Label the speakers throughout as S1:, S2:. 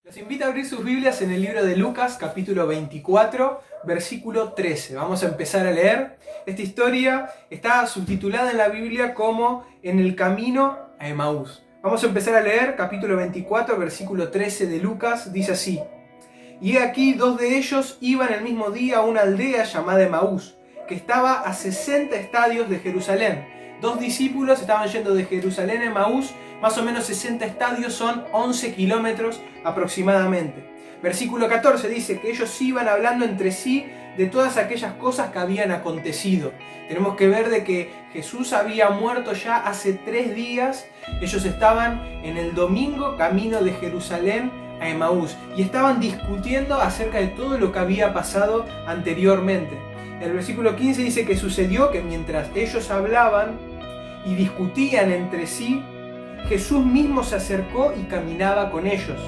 S1: Los invito a abrir sus Biblias en el libro de Lucas, capítulo 24, versículo 13. Vamos a empezar a leer. Esta historia está subtitulada en la Biblia como En el camino a Emaús. Vamos a empezar a leer capítulo 24, versículo 13 de Lucas. Dice así: Y he aquí, dos de ellos iban el mismo día a una aldea llamada Emaús, que estaba a 60 estadios de Jerusalén. Dos discípulos estaban yendo de Jerusalén a Emaús, más o menos 60 estadios son 11 kilómetros aproximadamente. Versículo 14 dice que ellos iban hablando entre sí de todas aquellas cosas que habían acontecido. Tenemos que ver de que Jesús había muerto ya hace 3 días. Ellos estaban en el domingo camino de Jerusalén a Emaús y estaban discutiendo acerca de todo lo que había pasado anteriormente. El versículo 15 dice que sucedió que mientras ellos hablaban y discutían entre sí, Jesús mismo se acercó y caminaba con ellos.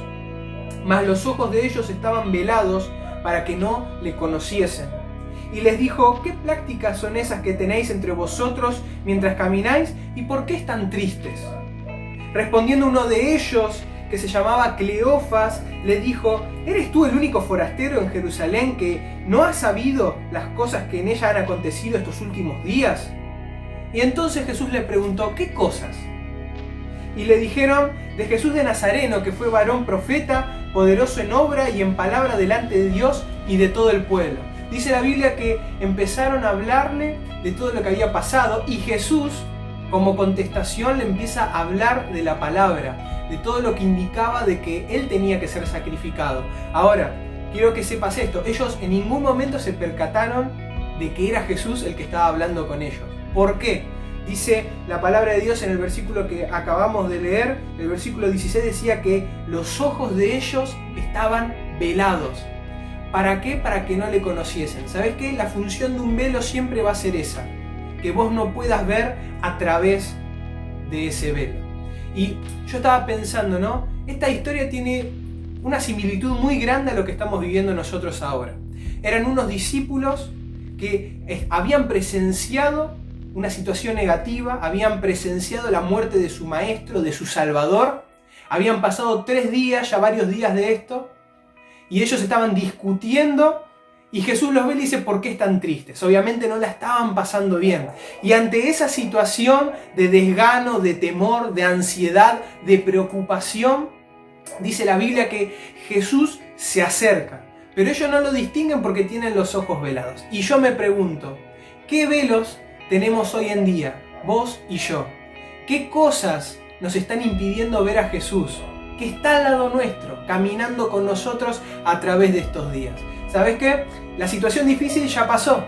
S1: Mas los ojos de ellos estaban velados para que no le conociesen. Y les dijo: ¿qué prácticas son esas que tenéis entre vosotros mientras camináis? ¿Y por qué están tristes? Respondiendo uno de ellos, que se llamaba Cleofas, le dijo: ¿eres tú el único forastero en Jerusalén que no ha sabido las cosas que en ella han acontecido estos últimos días? Y entonces Jesús le preguntó: ¿qué cosas? Y le dijeron: de Jesús de Nazareno, que fue varón profeta, poderoso en obra y en palabra delante de Dios y de todo el pueblo. Dice la Biblia que empezaron a hablarle de todo lo que había pasado, y Jesús, como contestación, le empieza a hablar de la palabra, de todo lo que indicaba de que él tenía que ser sacrificado. Ahora, quiero que sepas esto: ellos en ningún momento se percataron de que era Jesús el que estaba hablando con ellos. ¿Por qué? Dice la palabra de Dios en el versículo que acabamos de leer, el versículo 16 decía que los ojos de ellos estaban velados. ¿Para qué? Para que no le conociesen. ¿Sabes qué? La función de un velo siempre va a ser esa: que vos no puedas ver a través de ese velo. Y yo estaba pensando, ¿no? Esta historia tiene una similitud muy grande a lo que estamos viviendo nosotros ahora. Eran unos discípulos que habían presenciado una situación negativa, habían presenciado la muerte de su maestro, de su salvador, habían pasado 3 días, ya varios días de esto, y ellos estaban discutiendo, y Jesús los ve y dice: ¿por qué están tristes? Obviamente no la estaban pasando bien. Y ante esa situación de desgano, de temor, de ansiedad, de preocupación, dice la Biblia que Jesús se acerca, pero ellos no lo distinguen porque tienen los ojos velados. Y yo me pregunto, ¿qué velos tenemos hoy en día, vos y yo? ¿Qué cosas nos están impidiendo ver a Jesús, que está al lado nuestro, caminando con nosotros a través de estos días? ¿Sabes qué? La situación difícil ya pasó.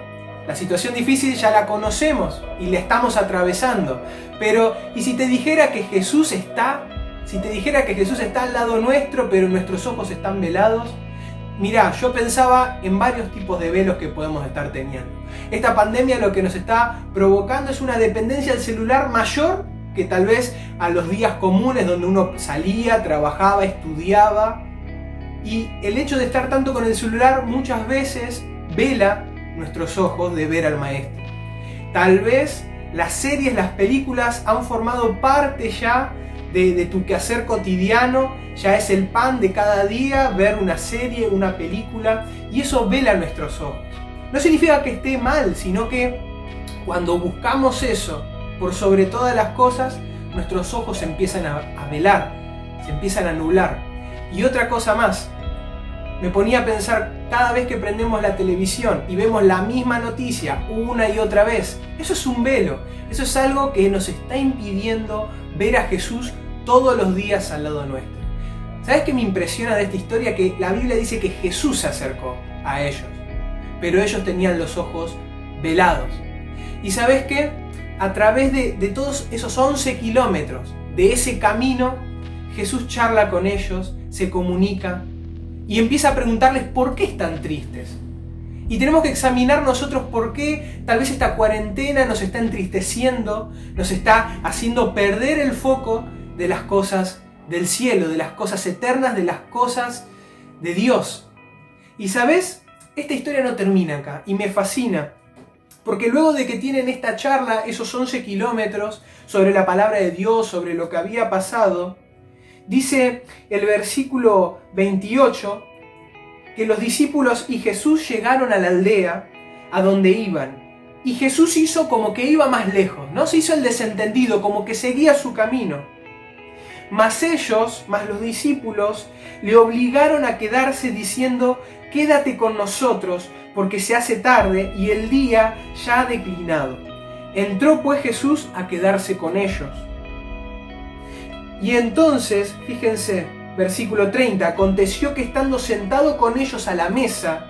S1: La situación difícil ya la conocemos y la estamos atravesando. Pero, ¿y si te dijera que Jesús está? Si te dijera que Jesús está al lado nuestro, pero nuestros ojos están velados. Mirá, yo pensaba en varios tipos de velos que podemos estar teniendo. Esta pandemia lo que nos está provocando es una dependencia al celular mayor que tal vez a los días comunes donde uno salía, trabajaba, estudiaba. Y el hecho de estar tanto con el celular muchas veces vela nuestros ojos de ver al maestro. Tal vez las series, las películas han formado parte ya de tu quehacer cotidiano. Ya es el pan de cada día ver una serie, una película, y eso vela nuestros ojos. No significa que esté mal, sino que cuando buscamos eso por sobre todas las cosas, nuestros ojos se empiezan a velar, se empiezan a nublar. Y otra cosa más, me ponía a pensar, cada vez que prendemos la televisión y vemos la misma noticia una y otra vez, eso es un velo, eso es algo que nos está impidiendo ver a Jesús todos los días al lado nuestro. ¿Sabes qué me impresiona de esta historia? Que la Biblia dice que Jesús se acercó a ellos, pero ellos tenían los ojos velados. ¿Y sabes qué? A través de todos esos 11 kilómetros de ese camino, Jesús charla con ellos, se comunica y empieza a preguntarles por qué están tristes. Y tenemos que examinar nosotros por qué tal vez esta cuarentena nos está entristeciendo, nos está haciendo perder el foco de las cosas del cielo, de las cosas eternas, de las cosas de Dios. Y ¿sabes? Esta historia no termina acá y me fascina, porque luego de que tienen esta charla, esos 11 kilómetros sobre la palabra de Dios, sobre lo que había pasado, Dice el versículo 28 que los discípulos y Jesús llegaron a la aldea a donde iban. Y Jesús hizo como que iba más lejos, ¿no? Se hizo el desentendido, como que seguía su camino. Mas ellos, más los discípulos, le obligaron a quedarse diciendo: quédate con nosotros, porque se hace tarde y el día ya ha declinado. Entró pues Jesús a quedarse con ellos. Y entonces, fíjense, versículo 30, aconteció que estando sentado con ellos a la mesa,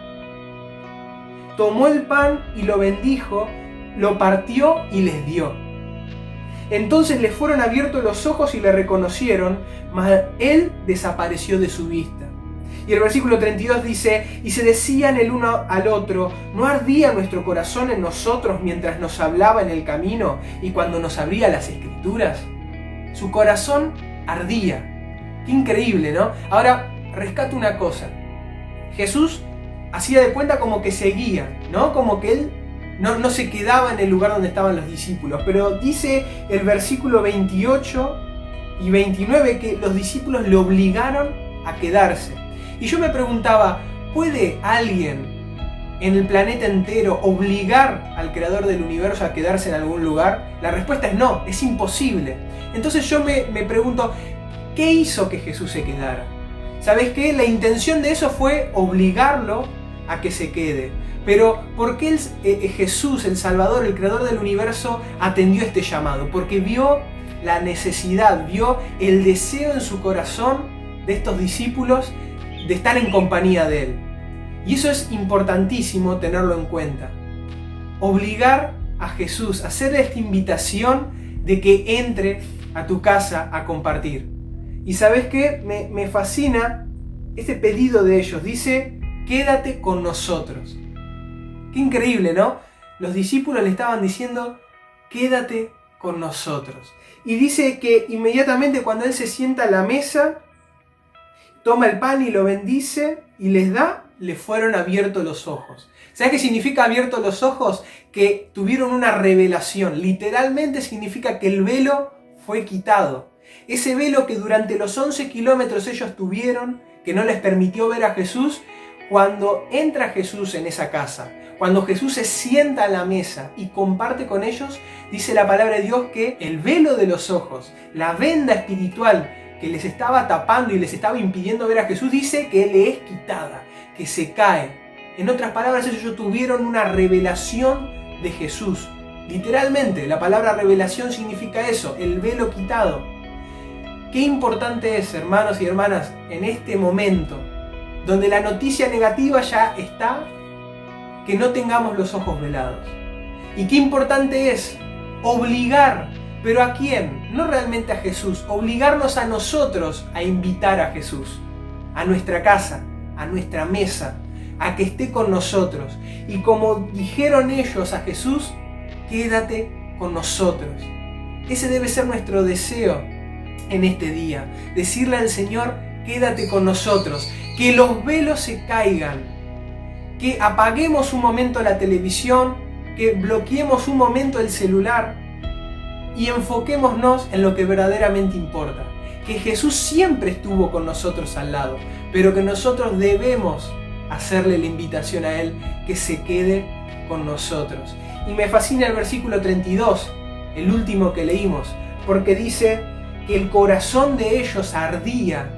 S1: tomó el pan y lo bendijo, lo partió y les dio. Entonces les fueron abiertos los ojos y le reconocieron, mas él desapareció de su vista. Y el versículo 32 dice: y se decían el uno al otro: ¿no ardía nuestro corazón en nosotros mientras nos hablaba en el camino y cuando nos abría las Escrituras? Su corazón ardía. Qué increíble, ¿no? Ahora, rescato una cosa. Jesús hacía de cuenta como que seguía, ¿no? Como que él no se quedaba en el lugar donde estaban los discípulos. Pero dice el versículo 28 y 29 que los discípulos le obligaron a quedarse. Y yo me preguntaba, ¿puede alguien en el planeta entero obligar al creador del universo a quedarse en algún lugar? La respuesta es no, es imposible. Entonces yo me pregunto, ¿qué hizo que Jesús se quedara? ¿Sabes qué? La intención de eso fue obligarlo a que se quede. Pero ¿por qué Jesús, el Salvador, el creador del universo, atendió este llamado? Porque vio la necesidad, vio el deseo en su corazón de estos discípulos de estar en compañía de Él. Y eso es importantísimo tenerlo en cuenta. Obligar a Jesús, hacerle esta invitación de que entre a tu casa a compartir. Y ¿sabes qué? Me fascina este pedido de ellos. Dice: quédate con nosotros. Qué increíble, ¿no? Los discípulos le estaban diciendo: quédate con nosotros. Y dice que inmediatamente cuando Él se sienta a la mesa, toma el pan y lo bendice y les da, le fueron abiertos los ojos. ¿Sabes qué significa abiertos los ojos? Que tuvieron una revelación. Literalmente significa que el velo fue quitado. Ese velo que durante los 11 kilómetros ellos tuvieron, que no les permitió ver a Jesús, cuando entra Jesús en esa casa, cuando Jesús se sienta a la mesa y comparte con ellos, dice la palabra de Dios que el velo de los ojos, la venda espiritual que les estaba tapando y les estaba impidiendo ver a Jesús, dice que le es quitada, que se cae. En otras palabras, ellos tuvieron una revelación de Jesús. Literalmente, la palabra revelación significa eso, el velo quitado. Qué importante es, hermanos y hermanas, en este momento, donde la noticia negativa ya está, que no tengamos los ojos velados. Y qué importante es obligar, pero ¿a quién? No realmente a Jesús, obligarnos a nosotros a invitar a Jesús, a nuestra casa, a nuestra mesa, a que esté con nosotros. Y como dijeron ellos a Jesús, quédate con nosotros. Ese debe ser nuestro deseo en este día, decirle al Señor: quédate con nosotros, que los velos se caigan, que apaguemos un momento la televisión, que bloqueemos un momento el celular y enfoquémonos en lo que verdaderamente importa, que Jesús siempre estuvo con nosotros al lado, pero que nosotros debemos hacerle la invitación a Él que se quede con nosotros. Y me fascina el versículo 32, el último que leímos, porque dice que el corazón de ellos ardía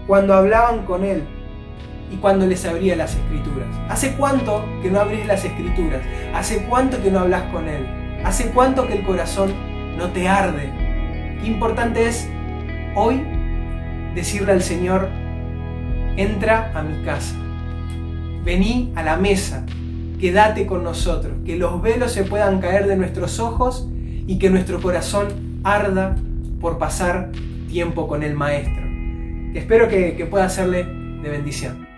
S1: cuando hablaban con Él y cuando les abría las Escrituras. ¿Hace cuánto que no abrís las Escrituras? ¿Hace cuánto que no hablas con Él? ¿Hace cuánto que el corazón no te arde? Qué importante es hoy decirle al Señor: entra a mi casa, vení a la mesa, quédate con nosotros, que los velos se puedan caer de nuestros ojos y que nuestro corazón arda por pasar tiempo con el Maestro. Espero que pueda serle de bendición.